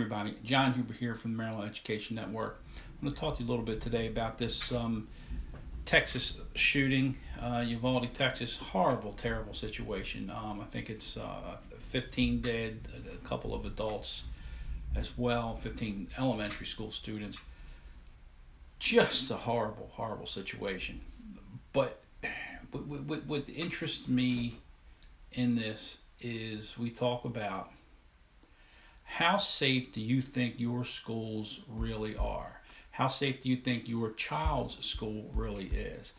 everybody, John Huber here from the Maryland Education Network. I'm going to talk to you a little bit today about this Texas shooting, Uvalde, Texas. Horrible, terrible situation. I think it's 15 dead, a couple of adults as well, 15 elementary school students. Just a horrible, horrible situation. But what interests me in this is we talk about how safe do you think your schools really are? How safe do you think your child's school really is?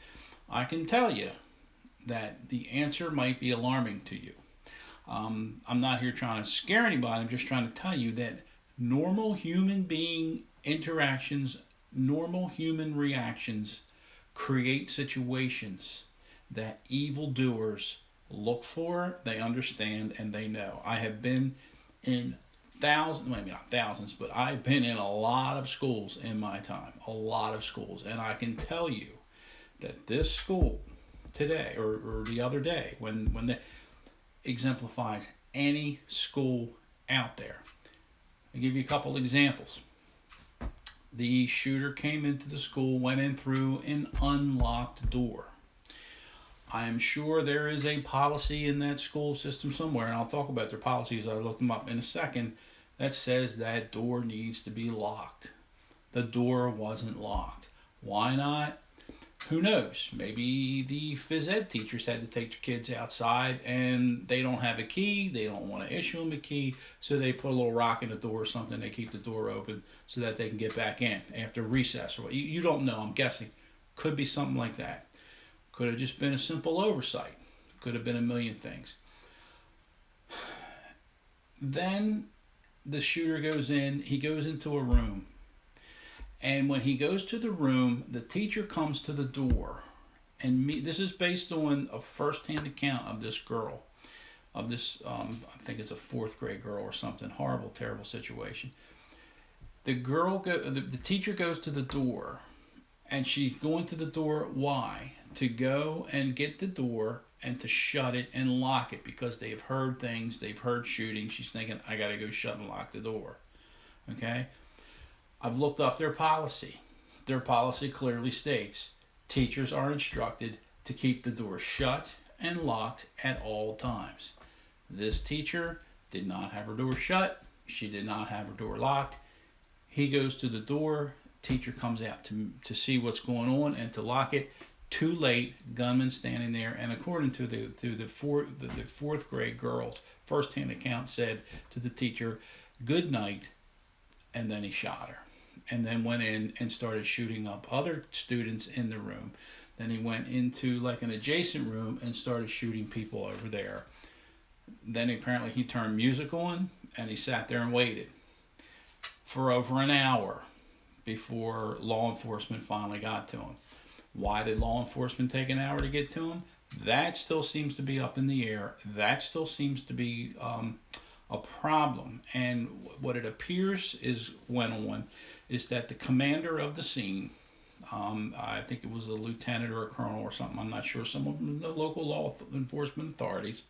I can tell you that the answer might be alarming to you. I'm not here trying to scare anybody. I'm just trying to tell you that normal human being interactions, normal human reactions create situations that evildoers look for, they understand, and they know. I have been in maybe not thousands, but I've been in a lot of schools in my time, a lot of schools. And I can tell you that this school today or the other day, when they exemplifies any school out there. I'll give you a couple examples. The shooter came into the school, went in through an unlocked door. I am sure there is a policy in that school system somewhere, and I'll talk about their policies. I'll look them up in a second, that says that door needs to be locked. The door wasn't locked. Why not? Who knows? Maybe the phys ed teachers had to take their kids outside and they don't have a key. They don't want to issue them a key, so they put a little rock in the door or something. They keep the door open so that they can get back in after recess or what. You don't know. I'm guessing. Could be something like that. Could have just been a simple oversight. Could have been a million things. Then the shooter goes in. He goes into a room. And when he goes to the room, the teacher comes to the door. And this is based on a first-hand account of this girl. Of this, I think it's a 4th grade girl or something. Horrible, terrible situation. The teacher goes to the door. And she's going to the door, why? To go and get the door and to shut it and lock it because they've heard things, they've heard shooting. She's thinking, I got to go shut and lock the door. Okay? I've looked up their policy. Their policy clearly states teachers are instructed to keep the door shut and locked at all times. This teacher did not have her door shut. She did not have her door locked. He goes to the door. Teacher comes out to see what's going on and to lock it. Too late, gunman standing there, and according to the 4th grade girl's first-hand account, said to the teacher, "Good night," and then he shot her, and then went in and started shooting up other students in the room. Then he went into like an adjacent room and started shooting people over there. Then apparently he turned music on and he sat there and waited for over an hour before law enforcement finally got to him. Why did law enforcement take an hour to get to him? That still seems to be up in the air. That still seems to be a problem. And what it appears went on is that the commander of the scene, I think it was a lieutenant or a colonel or something, I'm not sure, some of the local law enforcement authorities,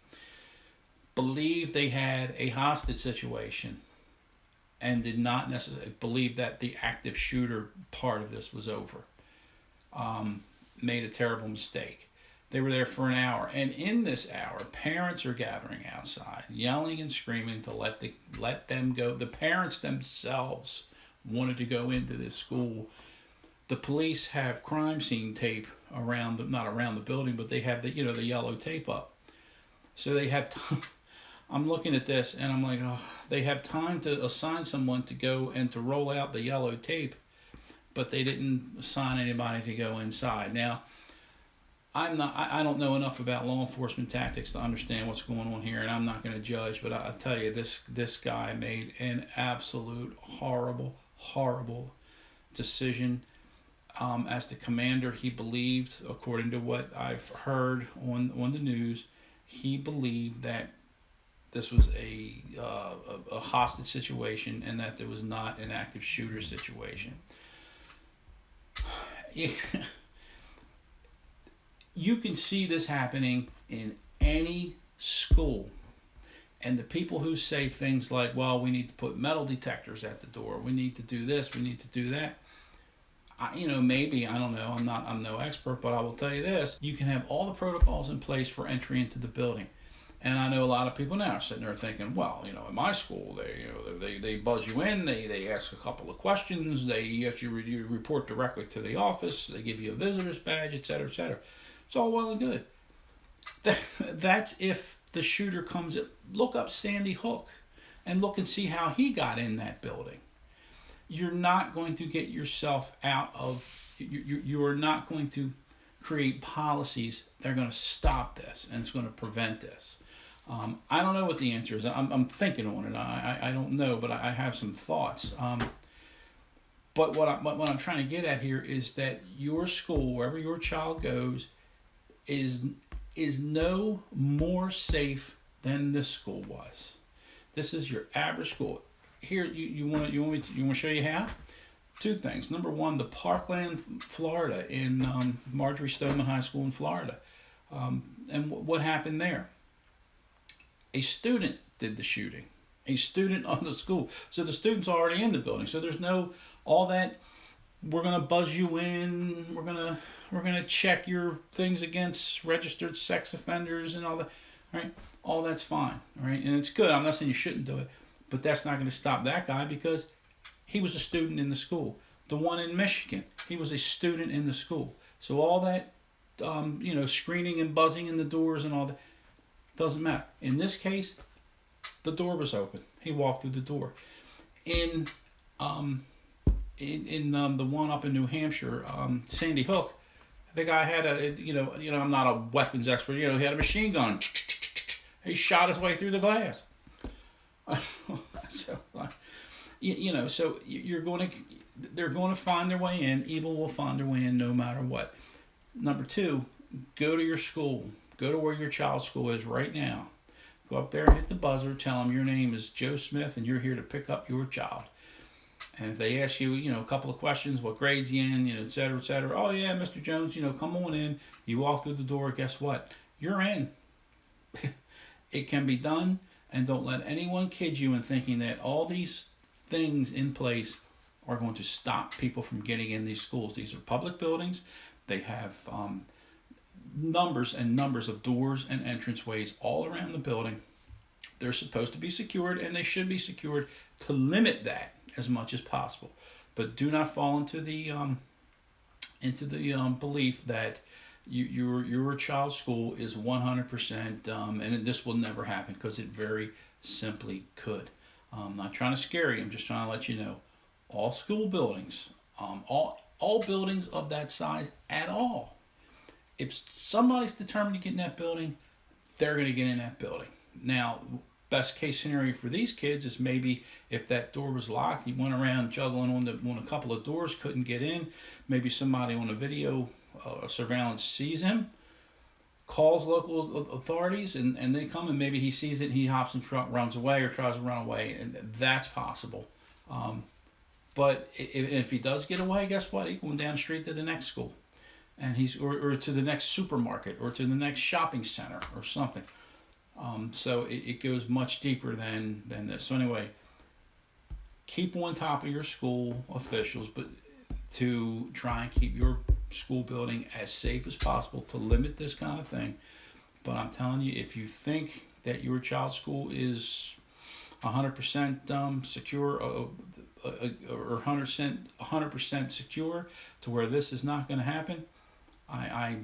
believed they had a hostage situation and did not necessarily believe that the active shooter part of this was over. Made a terrible mistake. They were there for an hour, and in this hour, parents are gathering outside, yelling and screaming to let them go. The parents themselves wanted to go into this school. The police have crime scene tape not around the building, but they have the yellow tape up. So they have I'm looking at this and I'm like, oh, they have time to assign someone to go and to roll out the yellow tape, but they didn't assign anybody to go inside. Now, I don't know enough about law enforcement tactics to understand what's going on here, and I'm not going to judge, but I tell you, this guy made an absolute horrible, horrible decision. As the commander, he believed, according to what I've heard on the news, he believed that this was a hostage situation and that there was not an active shooter situation. You can see this happening in any school. And the people who say things like, well, we need to put metal detectors at the door, we need to do this, we need to do that. Maybe, I don't know, I'm no expert, but I will tell you this: you can have all the protocols in place for entry into the building. And I know a lot of people now are sitting there thinking, well, in my school, they buzz you in, they ask a couple of questions, they actually you report directly to the office, they give you a visitor's badge, et cetera, et cetera. It's all well and good. That's if the shooter comes in. Look up Sandy Hook and look and see how he got in that building. You're not going to get yourself out of, you are not going to create policies that are going to stop this and it's going to prevent this. I don't know what the answer is. I'm thinking on it. I don't know, but I have some thoughts. But what I'm trying to get at here is that your school, wherever your child goes, is no more safe than this school was. This is your average school. Here, you want to show you how? Two things. Number one, the Parkland, Florida, in Marjorie Stoneman High School in Florida, and what happened there? A student did the shooting. A student of the school. So the student's already in the building. So there's no all that. We're gonna buzz you in. We're gonna check your things against registered sex offenders and all that. Right? All that's fine. All right, and it's good. I'm not saying you shouldn't do it, but that's not going to stop that guy because he was a student in the school. The one in Michigan, he was a student in the school. So all that, screening and buzzing in the doors and all that doesn't matter. In this case, the door was open. He walked through the door. In the one up in New Hampshire, Sandy Hook, the guy had I'm not a weapons expert. He had a machine gun. He shot his way through the glass. So they're going to find their way in. Evil will find their way in no matter what. Number two, go to your school. Go to where your child's school is right now. Go up there and hit the buzzer. Tell them your name is Joe Smith and you're here to pick up your child. And if they ask you, a couple of questions, what grade's you in, et cetera, et cetera. Oh yeah, Mr. Jones, come on in. You walk through the door. Guess what? You're in. It can be done. And don't let anyone kid you in thinking that all these things in place are going to stop people from getting in these schools. These are public buildings. They have numbers and numbers of doors and entranceways all around the building. They're supposed to be secured, and they should be secured to limit that as much as possible. But do not fall into the belief that your child's school is 100%, and this will never happen because it very simply could. I'm not trying to scare you. I'm just trying to let you know. All school buildings, all buildings of that size at all. If somebody's determined to get in that building, they're going to get in that building. Now, best case scenario for these kids is maybe if that door was locked, he went around juggling on a couple of doors, couldn't get in. Maybe somebody on a video surveillance sees him, calls local authorities, and they come, and maybe he sees it and he hops in truck, runs away, or tries to run away, and that's possible. But if he does get away, guess what? He's going down the street to the next school, and or to the next supermarket, or to the next shopping center, or something. So it goes much deeper than this. So anyway, keep on top of your school officials, but to try and keep your school building as safe as possible to limit this kind of thing. But I'm telling you, if you think that your child's school is 100% secure or 100% secure to where this is not going to happen, I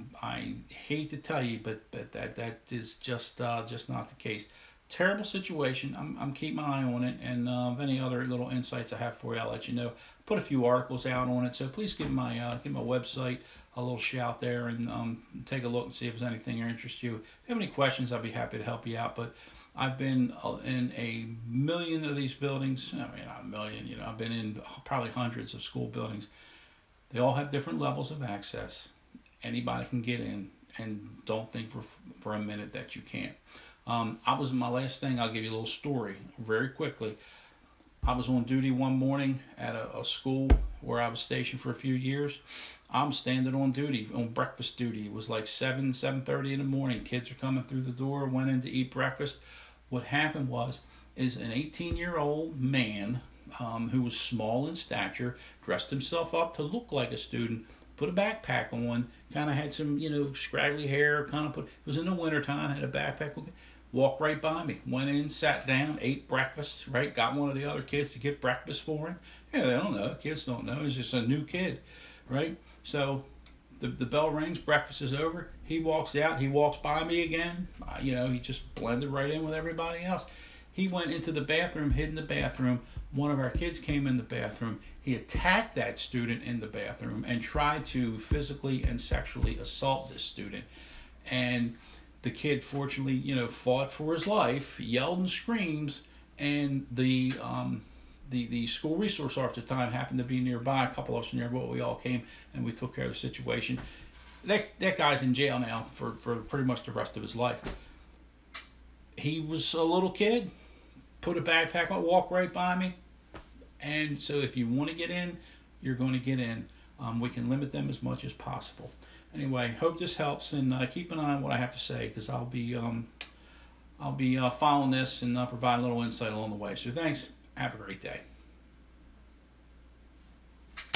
hate to tell you, but that is just not the case. Terrible situation. I'm keeping my eye on it, and any other little insights I have for you, I'll let you know. Put a few articles out on it, so please give my website a little shout there, and take a look and see if there's anything that interests you. If you have any questions, I'll be happy to help you out. But I've been in a million of these buildings. I mean, not a million. I've been in probably hundreds of school buildings. They all have different levels of access. Anybody can get in, and don't think for a minute that you can't. I was my last thing. I'll give you a little story very quickly. I was on duty one morning at a school where I was stationed for a few years. I'm standing on duty, on breakfast duty. It was like 7:30 in the morning. Kids are coming through the door, went in to eat breakfast. What happened is an 18-year-old man who was small in stature dressed himself up to look like a student, put a backpack on, kind of had some, scraggly hair, kind of put, it was in the wintertime, had a backpack, walked right by me, went in, sat down, ate breakfast, right, got one of the other kids to get breakfast for him. Yeah, they don't know, kids don't know, he's just a new kid, right? So the bell rings, breakfast is over, he walks out, he walks by me again, he just blended right in with everybody else. He went into the bathroom, hid in the bathroom. One of our kids came in the bathroom. He attacked that student in the bathroom and tried to physically and sexually assault this student. And the kid, fortunately, fought for his life, yelled and screams, and the school resource officer at the time happened to be nearby. A couple of us nearby, we all came and we took care of the situation. That guy's in jail now for pretty much the rest of his life. He was a little kid, put a backpack on, walked right by me. And so if you want to get in, you're going to get in. We can limit them as much as possible. Anyway, hope this helps, and keep an eye on what I have to say, because I'll be following this and providing a little insight along the way. So thanks. Have a great day.